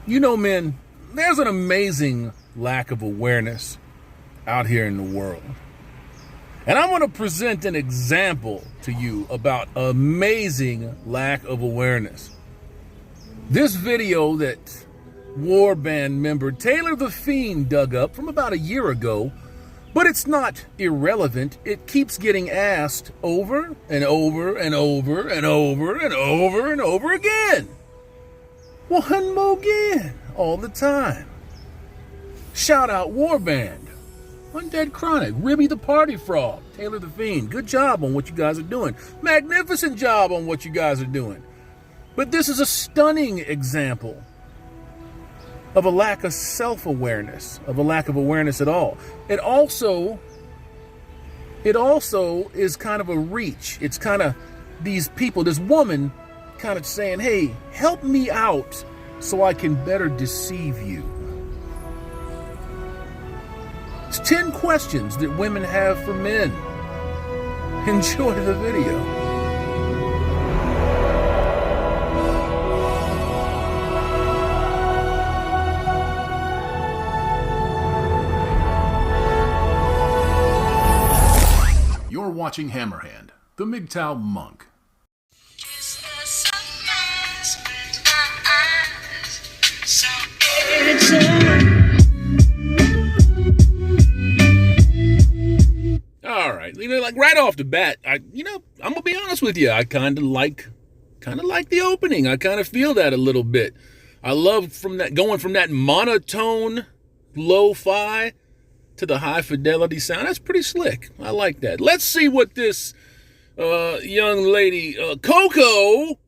You know, men, there's an amazing lack of awareness out here in the world. And I'm going to present an example to you about amazing lack of awareness. This video that war band member Taylor the Fiend dug up from about a year ago, but it's not irrelevant. It keeps getting asked over and over and over and over and over and over again. One more again, all the time. Shout out Warband, Undead Chronic, Ribby the Party Frog, Taylor the Fiend. Good job on what you guys are doing. Magnificent job on what you guys are doing. But this is a stunning example of a lack of self-awareness, of a lack of awareness at all. It also is kind of a reach. It's kind of these people, this woman kind of saying, hey, help me out so I can better deceive you. It's 10 questions that women have for men. Enjoy the video. You're watching Hammerhand, the MGTOW Monk. All right, like right off the bat, I'm gonna be honest with you. I kind of like the opening. I kind of feel that a little bit. I love going from that monotone lo-fi to the high fidelity sound. That's pretty slick. I like that. Let's see what this young lady Coco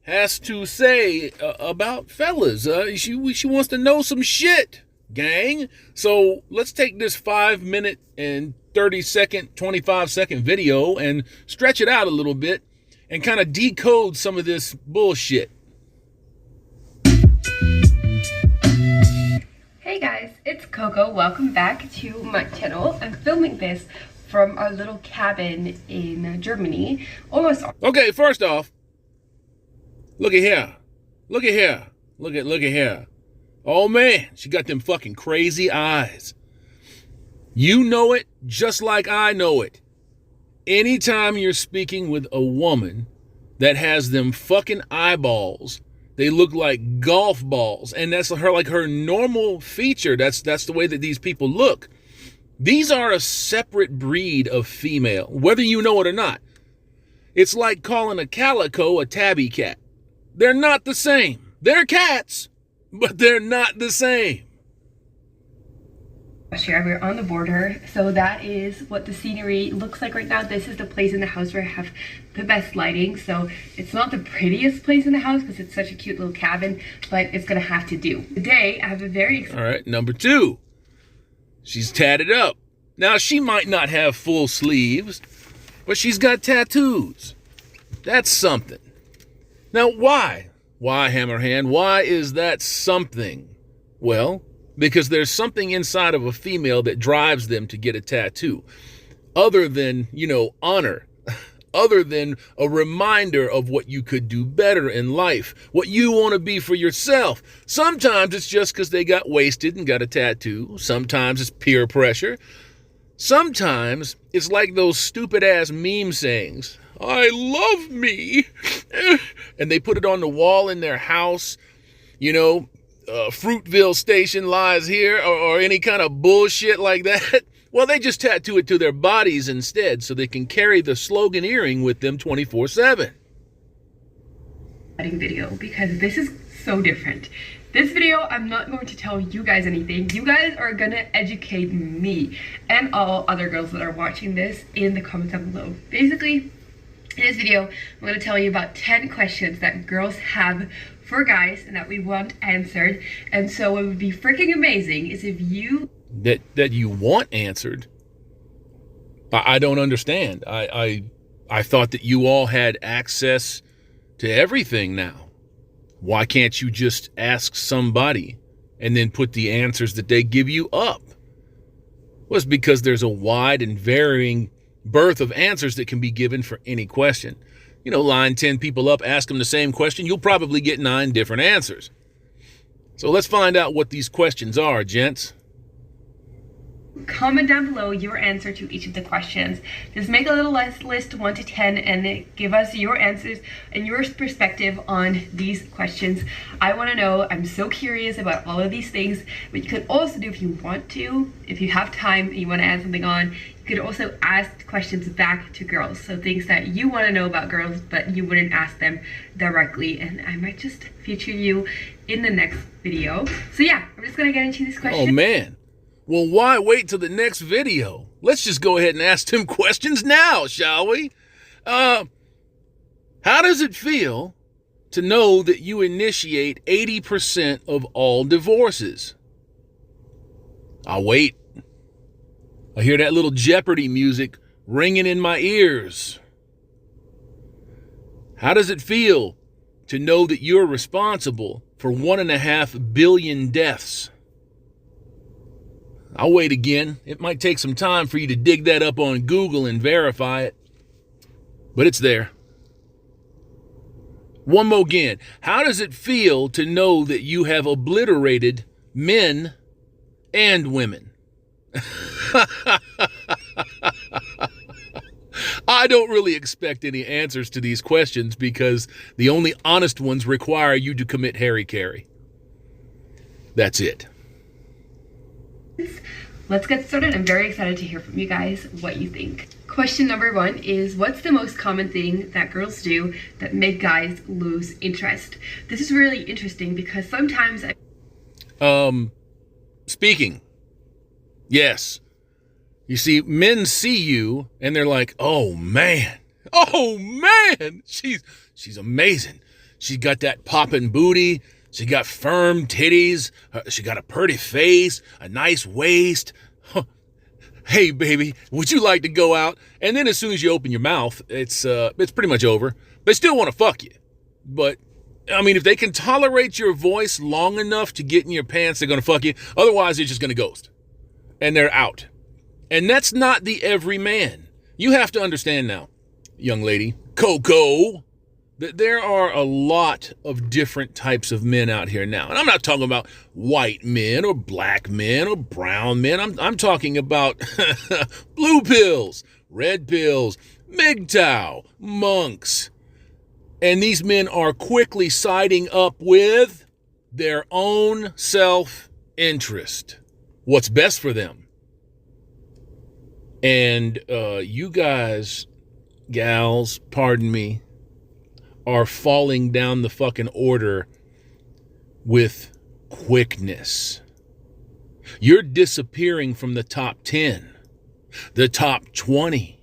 has to say about fellas. She wants to know some shit, gang. So let's take this 5-minute and 30-second, 25-second video and stretch it out a little bit and kind of decode some of this bullshit. Hey guys, it's Coco. Welcome back to my channel. I'm filming this from our little cabin in Germany. Okay, first off, look at here. Look at here. Look at here. Oh man, she got them fucking crazy eyes. You know it just like I know it. Anytime you're speaking with a woman that has them fucking eyeballs, they look like golf balls, and that's her normal feature. That's the way that these people look. These are a separate breed of female, whether you know it or not. It's like calling a calico a tabby cat. They're not the same. They're cats, but they're not the same. Here we're on the border, so that is what the scenery looks like right now. This is the place in the house where I have the best lighting, so it's not the prettiest place in the house because it's such a cute little cabin, but it's gonna have to do. Today I have a very all right, number 2, she's tatted up. Now she might not have full sleeves, but she's got tattoos. That's something. Now why Hammerhand, why is that something? Well, because there's something inside of a female that drives them to get a tattoo, other than, honor, other than a reminder of what you could do better in life, what you want to be for yourself. Sometimes it's just because they got wasted and got a tattoo. Sometimes it's peer pressure. Sometimes it's like those stupid ass meme sayings, I love me, and they put it on the wall in their house, Fruitville Station lies here, or any kind of bullshit like that. Well, they just tattoo it to their bodies instead so they can carry the sloganeering with them 24/7. video because this is so different. This video, I'm not going to tell you guys anything. You guys are gonna educate me and all other girls that are watching this in the comments down below. Basically, in this video, I'm going to tell you about 10 questions that girls have for guys and that we want answered. And so what would be freaking amazing is if you... That you want answered? I don't understand. I thought that you all had access to everything now. Why can't you just ask somebody and then put the answers that they give you up? Well, it's because there's a wide and varying birth of answers that can be given for any question. Line 10 people up, ask them the same question, you'll probably get 9 different answers. So let's find out what these questions are, gents. Comment down below your answer to each of the questions. Just make a little list 1 to 10 and give us your answers and your perspective on these questions. I want to know. I'm so curious about all of these things. But you could also do, if you want to, if you have time and you want to add something on, you could also ask questions back to girls. So things that you want to know about girls but you wouldn't ask them directly, and I might just feature you in the next video. So yeah, I'm just gonna get into these questions. Oh man. Well, why wait till the next video? Let's just go ahead and ask them questions now, shall we? How does it feel to know that you initiate 80% of all divorces? I'll wait. I hear that little Jeopardy music ringing in my ears. How does it feel to know that you're responsible for 1.5 billion deaths? I'll wait again. It might take some time for you to dig that up on Google and verify it, but it's there. One more again. How does it feel to know that you have obliterated men and women? I don't really expect any answers to these questions because the only honest ones require you to commit hara-kiri. That's it. Let's get started. I'm very excited to hear from you guys what you think. Question number 1 is, what's the most common thing that girls do that make guys lose interest? This is really interesting because sometimes speaking. Yes. You see, men see you and they're like, oh man, she's amazing. She's got that poppin' booty. She got firm titties. She got a pretty face, a nice waist. Hey, baby, would you like to go out? And then as soon as you open your mouth, it's pretty much over. They still want to fuck you. But, I mean, if they can tolerate your voice long enough to get in your pants, they're going to fuck you. Otherwise, they're just going to ghost. And they're out. And that's not the every man. You have to understand now, young lady, Coco, that there are a lot of different types of men out here now. And I'm not talking about white men or black men or brown men. I'm talking about blue pills, red pills, MGTOW monks. And these men are quickly siding up with their own self-interest. What's best for them. And you guys, gals, pardon me, are falling down the fucking order with quickness. You're disappearing from the top 10, the top 20.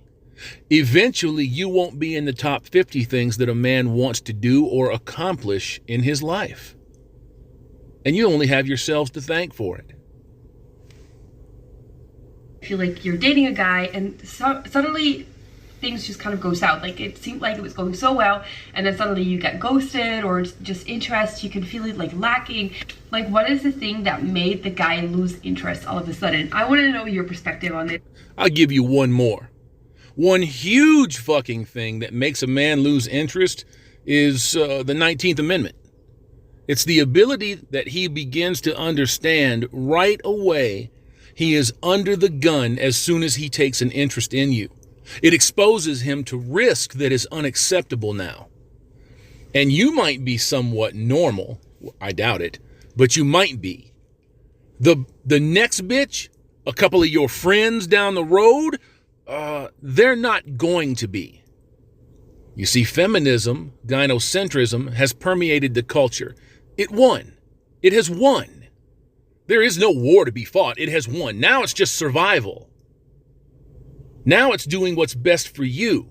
Eventually, you won't be in the top 50 things that a man wants to do or accomplish in his life. And you only have yourselves to thank for it. I feel like you're dating a guy and suddenly things just kind of go south. Like, it seemed like it was going so well, and then suddenly you get ghosted or just interest. You can feel it like lacking. Like, what is the thing that made the guy lose interest all of a sudden? I want to know your perspective on this. I'll give you one more. One huge fucking thing that makes a man lose interest is the 19th Amendment. It's the ability that he begins to understand right away he is under the gun as soon as he takes an interest in you. It exposes him to risk that is unacceptable now. And you might be somewhat normal. I doubt it, but you might be. The next bitch, a couple of your friends down the road, they're not going to be. You see, feminism, gynocentrism has permeated the culture. It won. It has won. There is no war to be fought. It has won. Now it's just survival. Now it's doing what's best for you.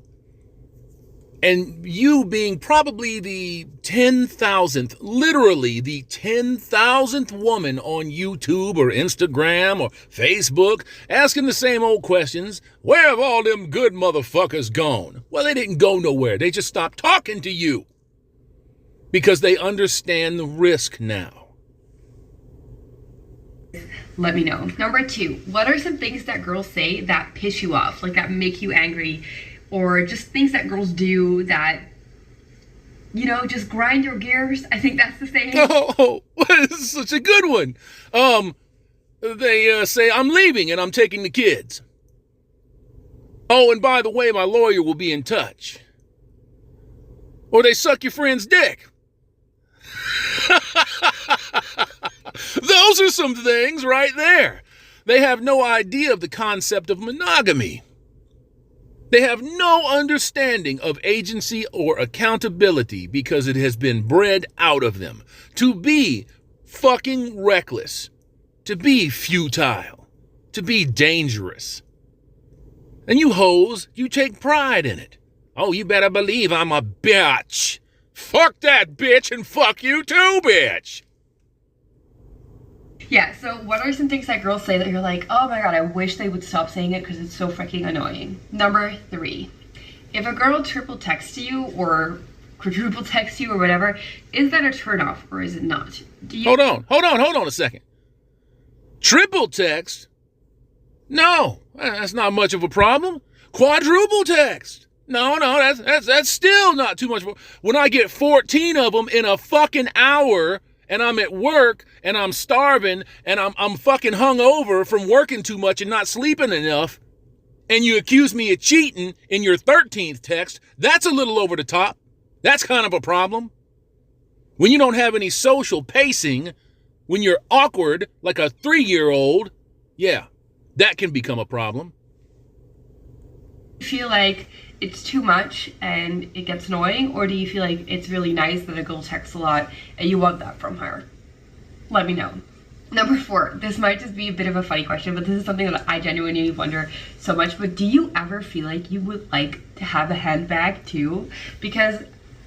And you being probably the 10,000th, literally the 10,000th woman on YouTube or Instagram or Facebook, asking the same old questions. Where have all them good motherfuckers gone? Well, they didn't go nowhere. They just stopped talking to you because they understand the risk now. Let me know. Number 2, what are some things that girls say that piss you off, like that make you angry, or just things that girls do that you know, just grind your gears. I think that's the saying. Oh, this is such a good one. They say, I'm leaving and I'm taking the kids. Oh, and by the way, my lawyer will be in touch. Or they suck your friend's dick. Those are some things right there. They have no idea of the concept of monogamy. They have no understanding of agency or accountability because it has been bred out of them to be fucking reckless, to be futile, to be dangerous. And you hoes, you take pride in it. Oh, you better believe I'm a bitch. Fuck that bitch and fuck you too, bitch. Yeah, so what are some things that girls say that you're like, oh my god, I wish they would stop saying it because it's so freaking annoying? Number 3, if a girl triple texts you or quadruple texts you or whatever, is that a turnoff or is it not? Hold on a second. Triple text? No, that's not much of a problem. Quadruple text? No, that's still not too much. When I get 14 of them in a fucking hour and I'm at work and I'm starving and I'm fucking hungover from working too much and not sleeping enough, and you accuse me of cheating in your 13th text, that's a little over the top. That's kind of a problem. When you don't have any social pacing, when you're awkward like a 3-year-old, yeah, that can become a problem. Do you feel like it's too much and it gets annoying, or do you feel like it's really nice that a girl texts a lot and you want that from her? Let me know. Number 4, this might just be a bit of a funny question, but this is something that I genuinely wonder so much, but do you ever feel like you would like to have a handbag too? Because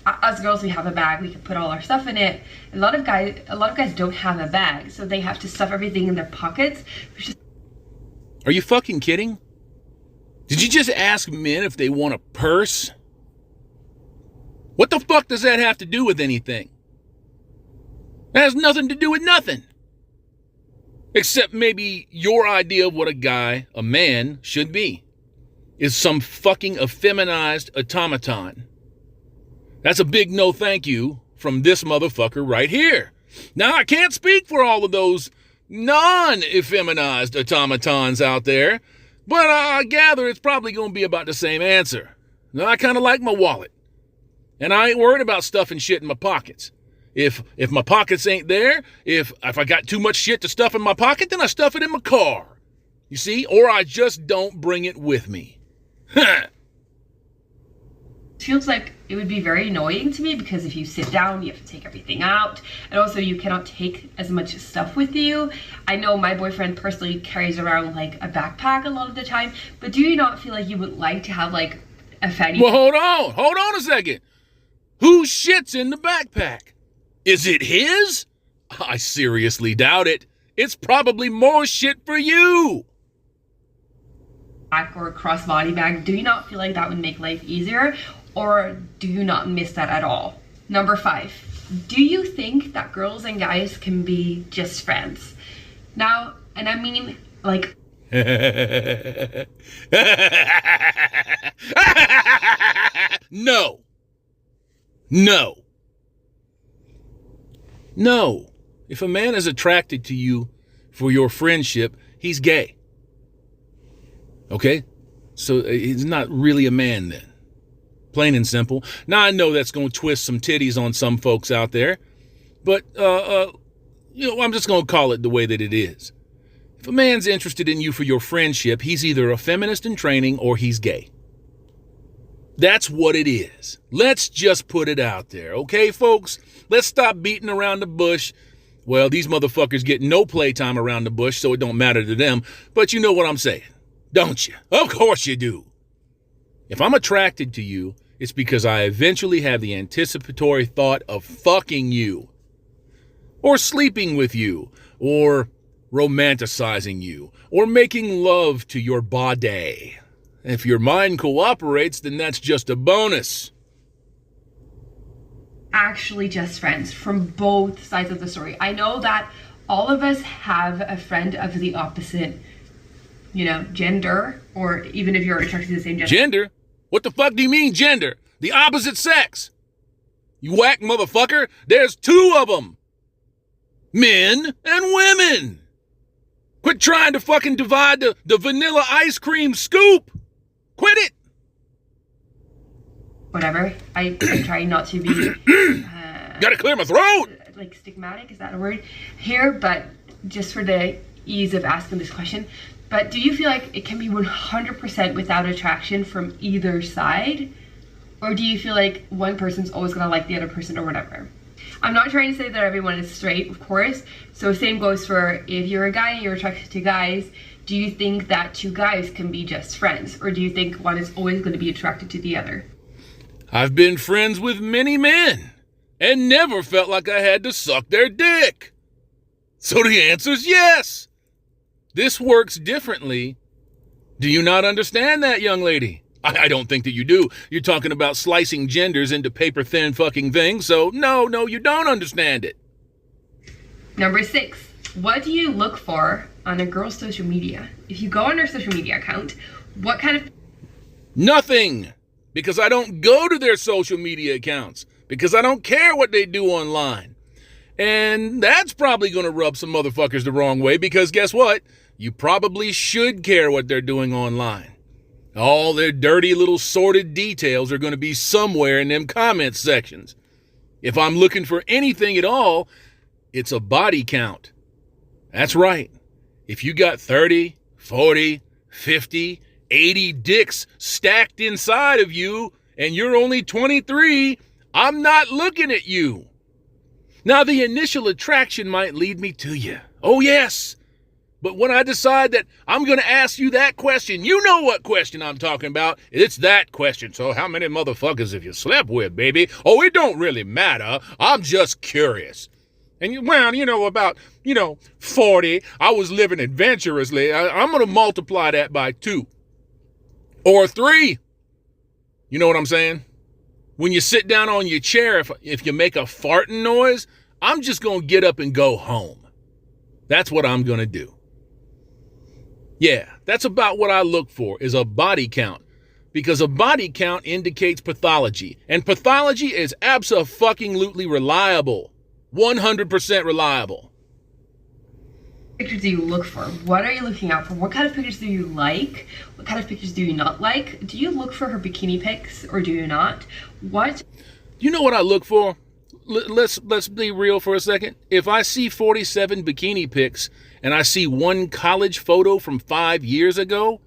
us girls, we have a bag, we can put all our stuff in it. A lot of guys don't have a bag, so they have to stuff everything in their pockets. Are you fucking kidding? Did you just ask men if they want a purse? What the fuck does that have to do with anything? That has nothing to do with nothing. Except maybe your idea of what a man should be, is some fucking effeminized automaton. That's a big no thank you from this motherfucker right here. Now, I can't speak for all of those non-effeminized automatons out there, but I gather it's probably going to be about the same answer. Now, I kind of like my wallet, and I ain't worried about stuffing shit in my pockets. If my pockets ain't there, if I got too much shit to stuff in my pocket, then I stuff it in my car. You see? Or I just don't bring it with me. Feels like it would be very annoying to me because if you sit down, you have to take everything out, and also you cannot take as much stuff with you. I know my boyfriend personally carries around like a backpack a lot of the time, but do you not feel like you would like to have like a fanny? Well, hold on a second. Whose shit's in the backpack? Is it his? I seriously doubt it. It's probably more shit for you. Or a crossbody bag. Do you not feel like that would make life easier? Or do you not miss that at all? Number 5, do you think that girls and guys can be just friends? Now, and I mean like... No. If a man is attracted to you for your friendship, he's gay. Okay? So he's not really a man then. Plain and simple. Now, I know that's going to twist some titties on some folks out there, but, I'm just going to call it the way that it is. If a man's interested in you for your friendship, he's either a feminist in training or he's gay. That's what it is. Let's just put it out there, okay, folks? Let's stop beating around the bush. Well, these motherfuckers get no playtime around the bush, so it don't matter to them, but you know what I'm saying, don't you? Of course you do. If I'm attracted to you, it's because I eventually have the anticipatory thought of fucking you, or sleeping with you, or romanticizing you, or making love to your body. If your mind cooperates, then that's just a bonus. Actually just friends from both sides of the story. I know that all of us have a friend of the opposite, gender, or even if you're attracted to the same gender. Gender? What the fuck do you mean gender? The opposite sex. You whack motherfucker. There's two of them. Men and women. Quit trying to fucking divide the vanilla ice cream scoop. Quit it. Whatever. I try not to be Gotta clear my throat. like stigmatic, is that a word here? But just for the ease of asking this question. But do you feel like it can be 100% without attraction from either side? Or do you feel like one person's always gonna like the other person or whatever? I'm not trying to say that everyone is straight, of course. So same goes for if you're a guy and you're attracted to guys, do you think that two guys can be just friends? Or do you think one is always gonna be attracted to the other? I've been friends with many men and never felt like I had to suck their dick. So the answer is yes. This works differently. Do you not understand that, young lady? I don't think that you do. You're talking about slicing genders into paper-thin fucking things, so no, you don't understand it. Number 6, what do you look for on a girl's social media? If you go on her social media account, what kind of... Nothing, because I don't go to their social media accounts, because I don't care what they do online. And that's probably going to rub some motherfuckers the wrong way, because guess what? You probably should care what they're doing online. All their dirty little sordid details are going to be somewhere in them comment sections. If I'm looking for anything at all, it's a body count. That's right. If you got 30, 40, 50, 80 dicks stacked inside of you and you're only 23, I'm not looking at you. Now, the initial attraction might lead me to you. Oh, yes. But when I decide that I'm going to ask you that question, you know what question I'm talking about. It's that question. So how many motherfuckers have you slept with, baby? Oh, it don't really matter. I'm just curious. And, well, about 40, I was living adventurously. I'm going to multiply that by 2 or 3. You know what I'm saying? When you sit down on your chair, if you make a farting noise, I'm just going to get up and go home. That's what I'm going to do. Yeah, that's about what I look for, is a body count. Because a body count indicates pathology. And pathology is abso-fucking-lutely reliable. 100% reliable. Pictures do you look for? What are you looking out for? What kind of pictures do you like? What kind of pictures do you not like? Do you look for her bikini pics or do you not? What? You know what I look for? Let's be real for a second. If I see 47 bikini pics and I see one college photo from 5 years ago,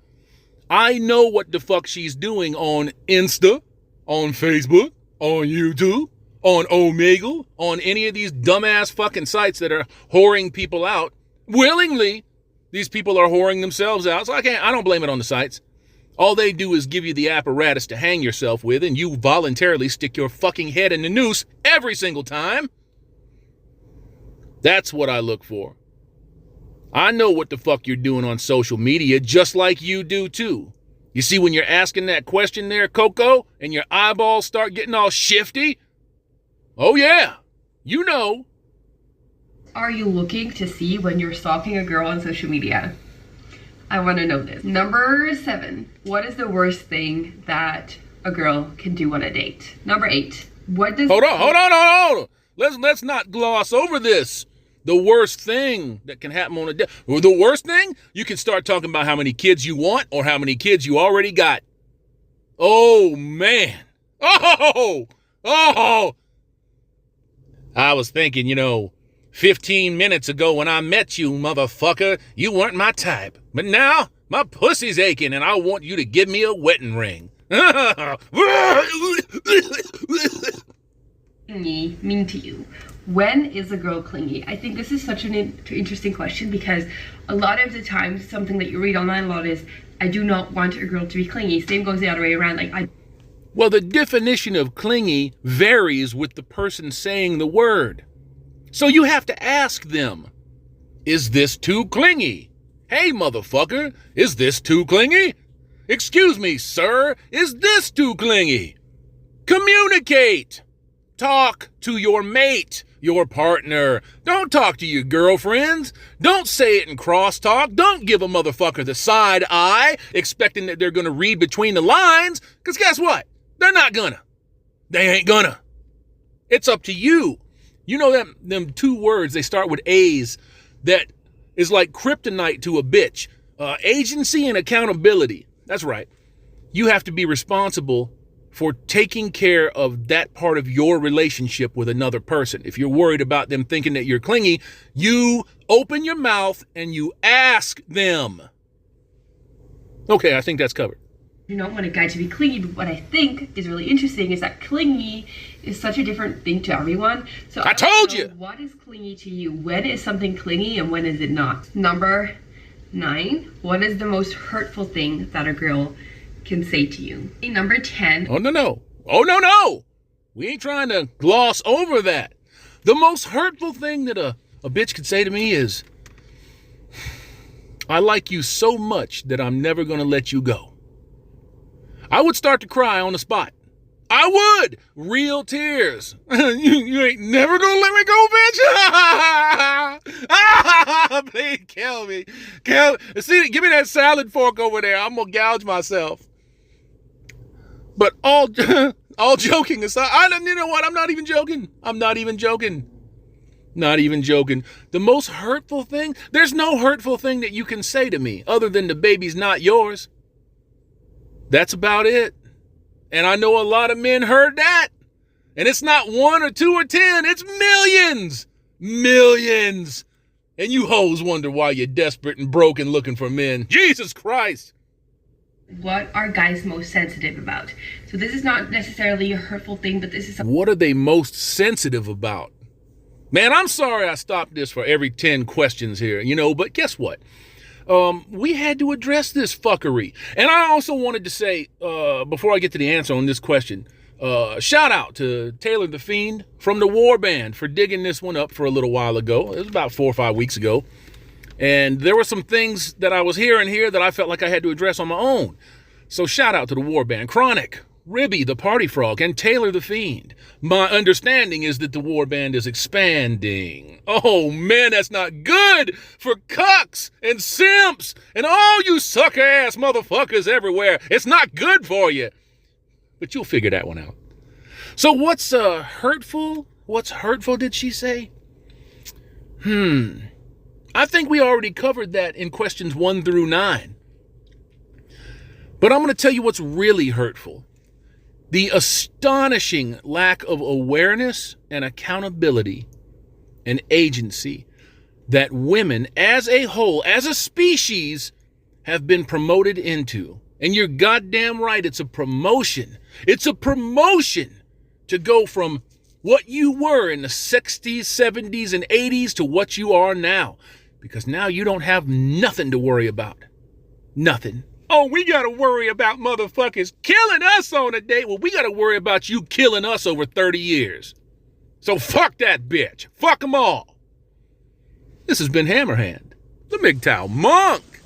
I know what the fuck she's doing on Insta, on Facebook, on YouTube, on Omegle, on any of these dumbass fucking sites that are whoring people out. Willingly, these people are whoring themselves out, so I don't blame it on the sites. All they do is give you the apparatus to hang yourself with, and you voluntarily stick your fucking head in the noose every single time. That's what I look for. I know what the fuck you're doing on social media, just like you do too. You see, when you're asking that question there, Coco, and your eyeballs start getting all shifty, oh yeah, you know. Are you looking to see when you're stalking a girl on social media? I want to know this. Number 7, what is the worst thing that a girl can do on a date? Number 8, what does... Hold on. Let's not gloss over this. The worst thing that can happen on a date. The worst thing? You can start talking about how many kids you want or how many kids you already got. Oh, man. Oh! I was thinking, 15 minutes ago when I met you, motherfucker, you weren't my type. But now, my pussy's aching and I want you to give me a wedding ring. Clingy mean to you? When is a girl clingy? I think this is such an interesting question because a lot of the time, something that you read online a lot is, I do not want a girl to be clingy. Same goes the other way around. Well, the definition of clingy varies with the person saying the word. So you have to ask them, is this too clingy? Hey, motherfucker, is this too clingy? Excuse me, sir, is this too clingy? Communicate. Talk to your mate, your partner. Don't talk to your girlfriends. Don't say it in crosstalk. Don't give a motherfucker the side eye, expecting that they're going to read between the lines, because guess what? They're not gonna. They ain't gonna. It's up to you. You know that them two words, they start with A's, that is like kryptonite to a bitch. Agency and accountability. That's right. You have to be responsible for taking care of that part of your relationship with another person. If you're worried about them thinking that you're clingy, you open your mouth and you ask them. Okay, I think that's covered. You don't want a guy to be clingy, but what I think is really interesting is that clingy is such a different thing to everyone. So I told you. What is clingy to you? When is something clingy and when is it not? Number 9, what is the most hurtful thing that a girl can say to you? Number 10. Oh, no. We ain't trying to gloss over that. The most hurtful thing that a bitch could say to me is, I like you so much that I'm never going to let you go. I would start to cry on the spot. I would. Real tears. you ain't never gonna let me go, bitch. Please kill me. See, give me that salad fork over there. I'm gonna gouge myself. But all joking aside, you know what? I'm not even joking. Not even joking. The most hurtful thing, there's no hurtful thing that you can say to me other than the baby's not yours. That's about it. And I know a lot of men heard that. And it's not 1 or 2 or 10. It's millions. Millions. And you hoes wonder why you're desperate and broken looking for men. Jesus Christ. What are guys most sensitive about? So this is not necessarily a hurtful thing, but this is something. What are they most sensitive about? Man, I'm sorry I stopped this for every 10 questions here, but guess what? We had to address this fuckery. And I also wanted to say, before I get to the answer on this question, shout out to Taylor the Fiend from the War Band for digging this one up for a little while ago. It was about 4 or 5 weeks ago. And there were some things that I was hearing here that I felt like I had to address on my own. So shout out to the War Band, Chronic, Ribby the Party Frog, and Taylor the Fiend. My understanding is that the War Band is expanding. Oh man, that's not good for cucks and simps and all you sucker ass motherfuckers everywhere. It's not good for you. But you'll figure that one out. So what's hurtful? What's hurtful, did she say? I think we already covered that in questions 1 through 9. But I'm going to tell you what's really hurtful. The astonishing lack of awareness and accountability and agency that women as a whole, as a species, have been promoted into. And you're goddamn right, it's a promotion. It's a promotion to go from what you were in the 60s, 70s, and 80s to what you are now. Because now you don't have nothing to worry about. Nothing. Oh, we got to worry about motherfuckers killing us on a date. Well, we got to worry about you killing us over 30 years. So fuck that bitch. Fuck them all. This has been Hammerhand, the MGTOW Monk.